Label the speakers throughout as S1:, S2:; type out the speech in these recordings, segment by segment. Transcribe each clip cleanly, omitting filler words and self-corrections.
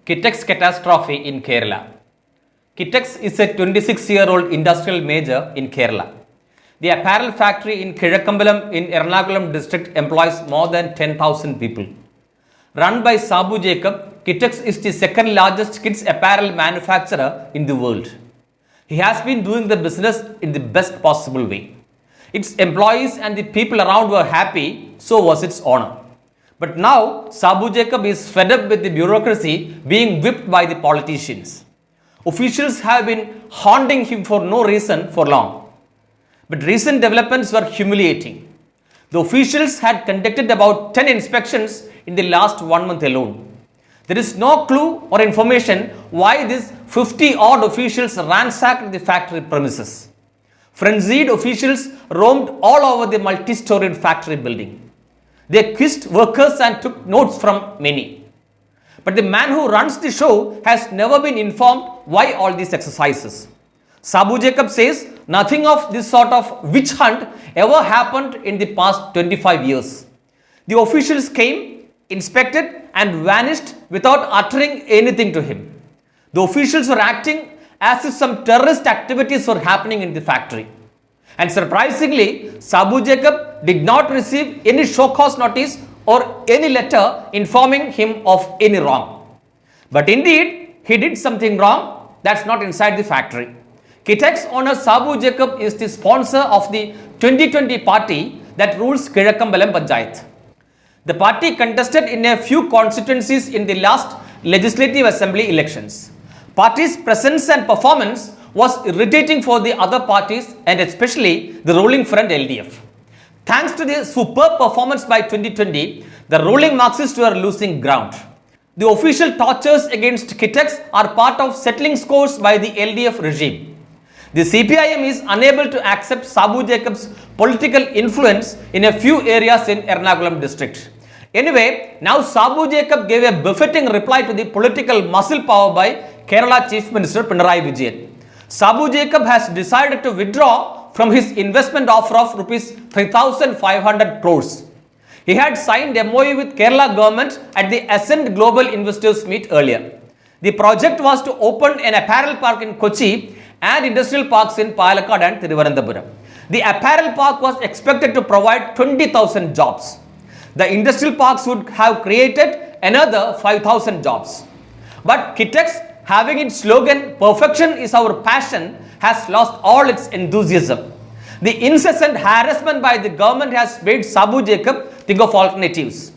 S1: Kitex catastrophe in Kerala. Kitex is a 26-year-old industrial major in Kerala. The apparel factory in Kizhakkambalam in Ernakulam district employs more than 10,000 people. Run by Sabu Jacob, Kitex is the second largest kids apparel manufacturer in the world. He has been doing the business in the best possible way. Its employees and the people around were happy, so was its owner. But now, Sabu Jacob is fed up with the bureaucracy being whipped by the politicians. Officials have been haunting him for no reason for long. But recent developments were humiliating. The officials had conducted about 10 inspections in the last 1 month alone. There is no clue or information why these 50-odd officials ransacked the factory premises. Frenzied officials roamed all over the multi-storied factory building. They quizzed workers and took notes from many. But the man who runs the show has never been informed why all these exercises. Sabu Jacob says nothing of this sort of witch hunt ever happened in the past 25 years. The officials came, inspected and vanished without uttering anything to him. The officials were acting as if some terrorist activities were happening in the factory. And surprisingly, Sabu Jacob did not receive any show cause notice or any letter informing him of any wrong. But indeed, he did something wrong that's not inside the factory. Kitex owner Sabu Jacob is the sponsor of the 2020 party that rules Kizhakkambalam Panchayat. The party contested in a few constituencies in the last legislative assembly elections. Party's presence and performance was irritating for the other parties and especially the ruling front LDF. Thanks to the superb performance by 2020, the ruling Marxists were losing ground. The official tortures against Kitex are part of settling scores by the LDF regime. The CPIM is unable to accept Sabu Jacob's political influence in a few areas in Ernakulam district. Anyway, now Sabu Jacob gave a befitting reply to the political muscle power by Kerala Chief Minister Pinarayi Vijayan. Sabu Jacob has decided to withdraw from his investment offer of rupees 3,500 crores. He had signed MOU with Kerala government at the Ascent Global Investors Meet earlier. The project was to open an apparel park in Kochi and industrial parks in Palakkad and Thiruvananthapuram. The apparel park was expected to provide 20,000 jobs. The industrial parks would have created another 5,000 jobs. But Kitex, having its slogan, "Perfection is our passion," has lost all its enthusiasm. The incessant harassment by the government has made Sabu Jacob think of alternatives,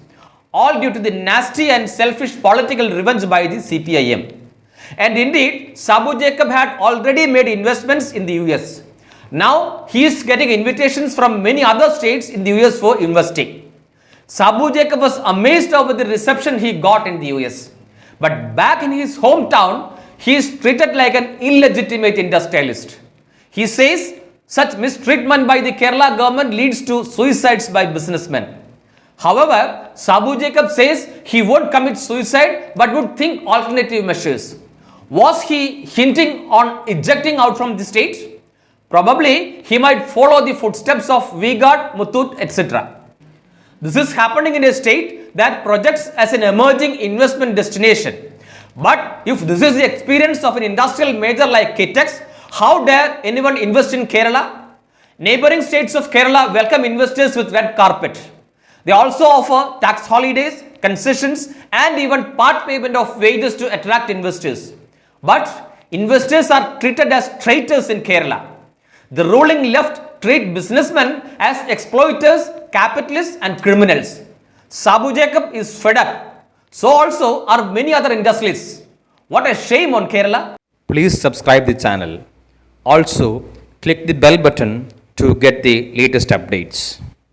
S1: all due to the nasty and selfish political revenge by the CPIM. And indeed, Sabu Jacob had already made investments in the US. Now, he is getting invitations from many other states in the US for investing. Sabu Jacob was amazed over the reception he got in the US. But back in his hometown, he is treated like an illegitimate industrialist. He says such mistreatment by the Kerala government leads to suicides by businessmen. However, Sabu Jacob says he won't commit suicide but would think alternative measures. Was he hinting on ejecting out from the state? Probably he might follow the footsteps of V-Guard, Muthoot, etc. This is happening in a state that projects as an emerging investment destination. But if this is the experience of an industrial major like Kitex, how dare anyone invest in Kerala? Neighboring states of Kerala welcome investors with red carpet. They also offer tax holidays, concessions and even part payment of wages to attract investors. But investors are treated as traitors in Kerala. The ruling left treat businessmen as exploiters, capitalists and criminals. Sabu Jacob is fed up. So also are many other industrialists. What a shame on Kerala. Please subscribe the channel. Also, click the bell button to get the latest updates.